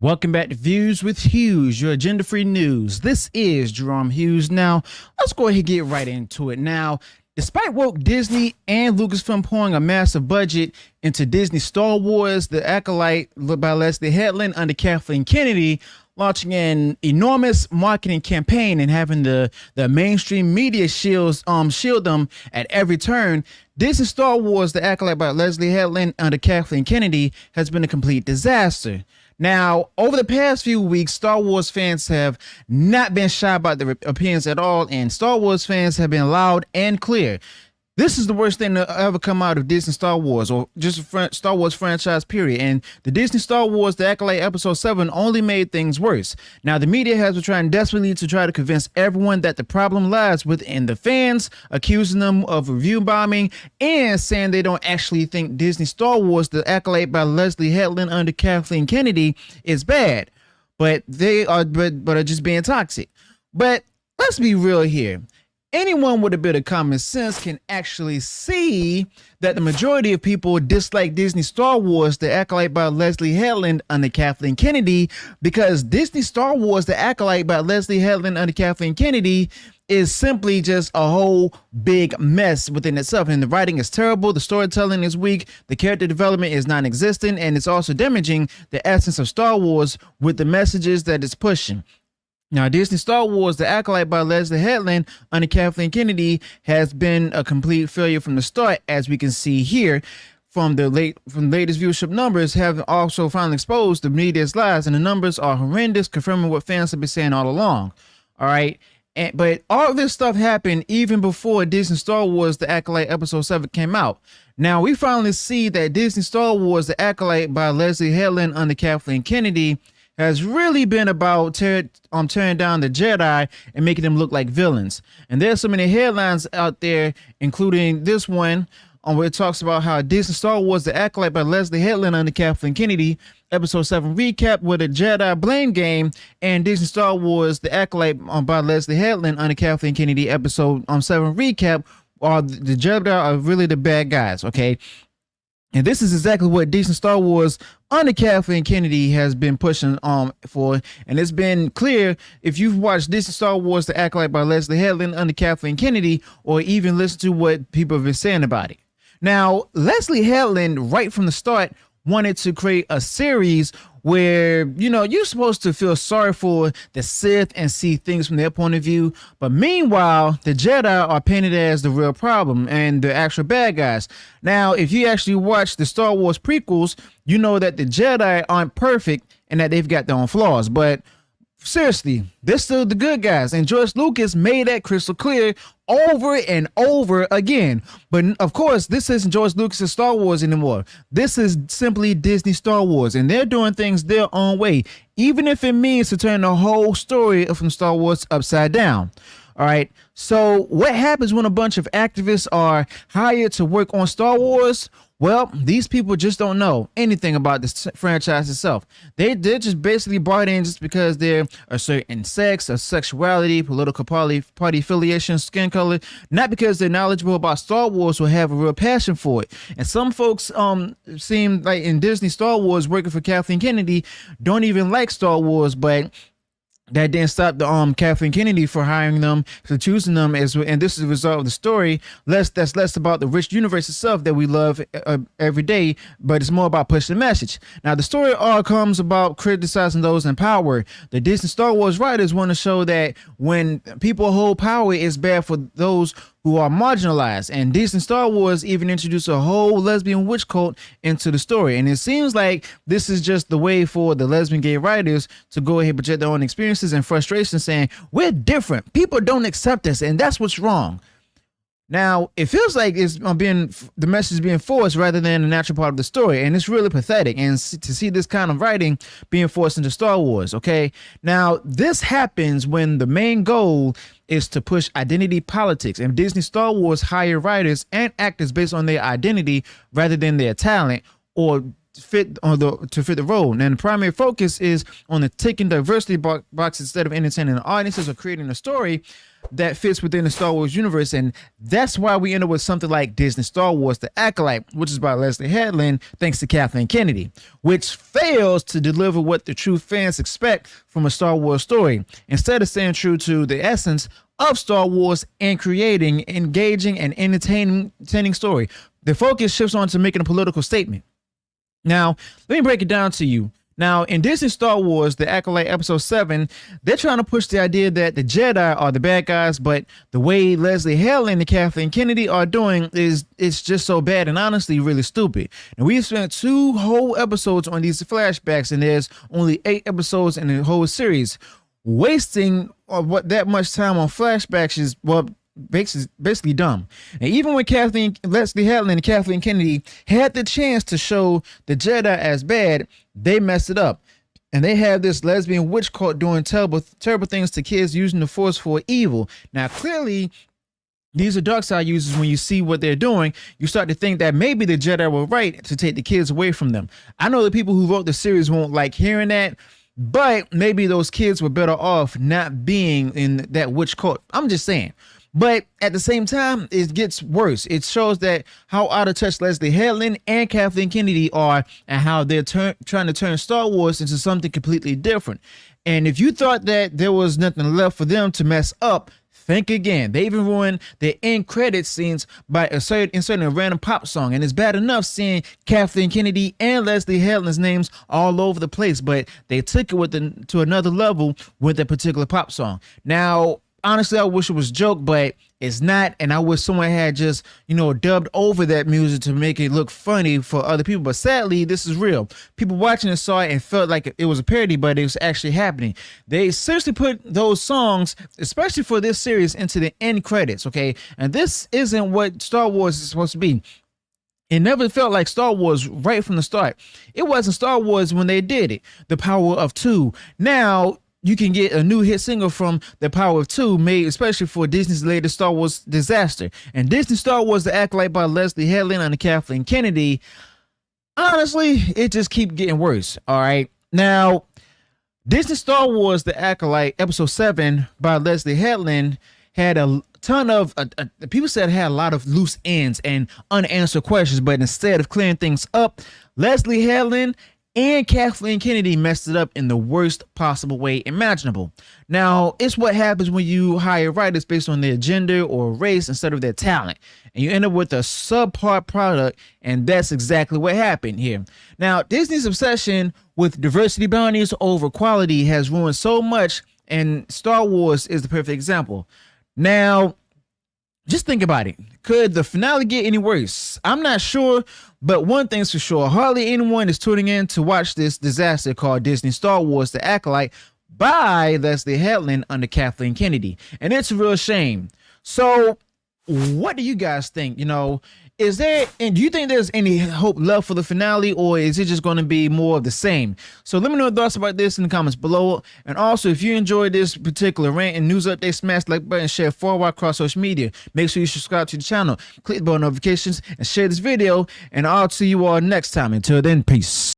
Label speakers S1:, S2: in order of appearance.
S1: Welcome back to Views with Hughes, your agenda-free news. This is Jerome Hughes. Now, let's go ahead and get right into it. Now, despite woke Disney and Lucasfilm pouring a massive budget into Disney Star Wars The Acolyte by Leslye Headland under Kathleen Kennedy, launching an enormous marketing campaign and having the mainstream media shield them at every turn, Disney Star Wars The Acolyte by Leslye Headland under Kathleen Kennedy has been a complete disaster. Now, over the past few weeks, Star Wars fans have not been shy about their opinions at all, and Star Wars fans have been loud and clear. This is the worst thing to ever come out of Disney Star Wars, or just Star Wars franchise, period. And the Disney Star Wars The Acolyte Episode 7 only made things worse. Now, the media has been trying desperately to try to convince everyone that the problem lies within the fans, accusing them of review bombing, and saying they don't actually think Disney Star Wars The Acolyte by Leslye Headland under Kathleen Kennedy is bad. But they are just being toxic. But let's be real here. Anyone with a bit of common sense can actually see that the majority of people dislike Disney Star Wars The Acolyte by Leslye Headland under Kathleen Kennedy because Disney Star Wars The Acolyte by Leslye Headland under Kathleen Kennedy is simply just a whole big mess within itself. And the writing is terrible, the storytelling is weak, the character development is non-existent, and it's also damaging the essence of Star Wars with the messages that it's pushing. Now, Disney Star Wars The Acolyte by Leslye Headland under Kathleen Kennedy has been a complete failure from the start, as we can see here. From the latest viewership numbers have also finally exposed the media's lies, and the numbers are horrendous, confirming what fans have been saying all along. All right. But all of this stuff happened even before Disney Star Wars The Acolyte Episode 7 came out. Now, we finally see that Disney Star Wars The Acolyte by Leslye Headland under Kathleen Kennedy has really been about tearing down the Jedi and making them look like villains. And there's so many headlines out there, including this one, where it talks about how Disney Star Wars The Acolyte by Leslye Headland under Kathleen Kennedy, Episode 7 recap with a Jedi blame game, and Disney Star Wars The Acolyte by Leslye Headland under Kathleen Kennedy, Episode 7 recap, are the Jedi are really the bad guys, okay? And this is exactly what Disney Star Wars under Kathleen Kennedy has been pushing for. And it's been clear if you've watched Disney Star Wars The Acolyte by Leslye Headland under Kathleen Kennedy, or even listened to what people have been saying about it. Now, Leslye Headland, right from the start, wanted to create a series where, you know, you're supposed to feel sorry for the Sith and see things from their point of view. But meanwhile, the Jedi are painted as the real problem and the actual bad guys. Now, if you actually watch the Star Wars prequels, you know that the Jedi aren't perfect and that they've got their own flaws. But seriously, they're still the good guys. And George Lucas made that crystal clear over and over again. But of course, this isn't George Lucas's Star Wars anymore. This is simply Disney Star Wars, and they're doing things their own way, even if it means to turn the whole story from Star Wars upside down. All right. So what happens when a bunch of activists are hired to work on Star Wars? Well, these people just don't know anything about this franchise itself. They're just basically brought in just because they're a certain sex, a sexuality, political party affiliation, skin color, not because they're knowledgeable about Star Wars or have a real passion for it. And some folks seem like in Disney Star Wars working for Kathleen Kennedy don't even like Star Wars, but that didn't stop the Kathleen Kennedy for hiring them, for choosing them as, and this is the result of the story. That's less about the rich universe itself that we love every day, but it's more about pushing the message. Now, the story all comes about criticizing those in power. The Disney Star Wars writers want to show that when people hold power, it's bad for those who are marginalized, and Disney Star Wars even introduced a whole lesbian witch cult into the story. And it seems like this is just the way for the lesbian gay writers to go ahead and project their own experiences and frustrations, saying we're different, people don't accept us, and that's what's wrong. Now, it feels like it's the message is being forced rather than a natural part of the story, and it's really pathetic. And to see this kind of writing being forced into Star Wars, okay? Now, this happens when the main goal is to push identity politics, and Disney Star Wars hire writers and actors based on their identity rather than their talent or to fit the role. And the primary focus is on the ticking diversity box instead of entertaining the audiences or creating a story. that fits within the Star Wars universe, and that's why we end up with something like Disney Star Wars The Acolyte, which is by Leslye Headland, thanks to Kathleen Kennedy, which fails to deliver what the true fans expect from a Star Wars story. Instead of staying true to the essence of Star Wars and creating engaging and entertaining story, the focus shifts on to making a political statement. Now, let me break it down to you. Now, in Disney Star Wars, The Acolyte Episode 7, they're trying to push the idea that the Jedi are the bad guys, but the way Leslye Headland and Kathleen Kennedy are doing it's just so bad and honestly really stupid. And we've spent 2 whole episodes on these flashbacks, and there's only 8 episodes in the whole series. Wasting that much time on flashbacks is, well, basically dumb. And even when Leslye Headland and Kathleen Kennedy had the chance to show the Jedi as bad, they messed it up. And they have this lesbian witch cult doing terrible things to kids using the Force for evil. Now, clearly, these are dark side users. When you see what they're doing, you start to think that maybe the Jedi were right to take the kids away from them. I know the people who wrote the series won't like hearing that, but maybe those kids were better off not being in that witch cult. I'm just saying. But at the same time, it gets worse. It shows that how out of touch Leslye Headland and Kathleen Kennedy are, and how they're trying to turn Star Wars into something completely different. And if you thought that there was nothing left for them to mess up, think again. They even ruined their end credit scenes by inserting a random pop song. And it's bad enough seeing Kathleen Kennedy and Leslye Headland's names all over the place, but they took it to another level with that particular pop song. Now, honestly, I wish it was a joke, but it's not. And I wish someone had just, dubbed over that music to make it look funny for other people. But sadly, this is real. People watching it saw it and felt like it was a parody, but it was actually happening. They seriously put those songs, especially for this series, into the end credits, okay? And this isn't what Star Wars is supposed to be. It never felt like Star Wars right from the start. It wasn't Star Wars when they did it. The Power of Two. Now, you can get a new hit single from The Power of Two, made especially for Disney's latest Star Wars disaster. And Disney Star Wars The Acolyte by Leslye Headland and Kathleen Kennedy, honestly, it just keeps getting worse, all right? Now, Disney Star Wars The Acolyte Episode 7 by Leslye Headland had a ton of, people said it had a lot of loose ends and unanswered questions, but instead of clearing things up, Leslye Headland and Kathleen Kennedy messed it up in the worst possible way imaginable. Now, it's what happens when you hire writers based on their gender or race instead of their talent, and you end up with a subpar product, and that's exactly what happened here. Now, Disney's obsession with diversity bounties over quality has ruined so much, and Star Wars is the perfect example. Now, just think about it. Could the finale get any worse? I'm not sure, but one thing's for sure. Hardly anyone is tuning in to watch this disaster called Disney Star Wars The Acolyte by Leslye Headland under Kathleen Kennedy. And it's a real shame. So, what do you guys think? Is there, and do you think there's any hope left for the finale, or is it just going to be more of the same? So let me know your thoughts about this in the comments below. And also, if you enjoyed this particular rant and news update, smash the like button, share forward across social media. Make sure you subscribe to the channel, click the bell notifications, and share this video. And I'll see you all next time. Until then, peace.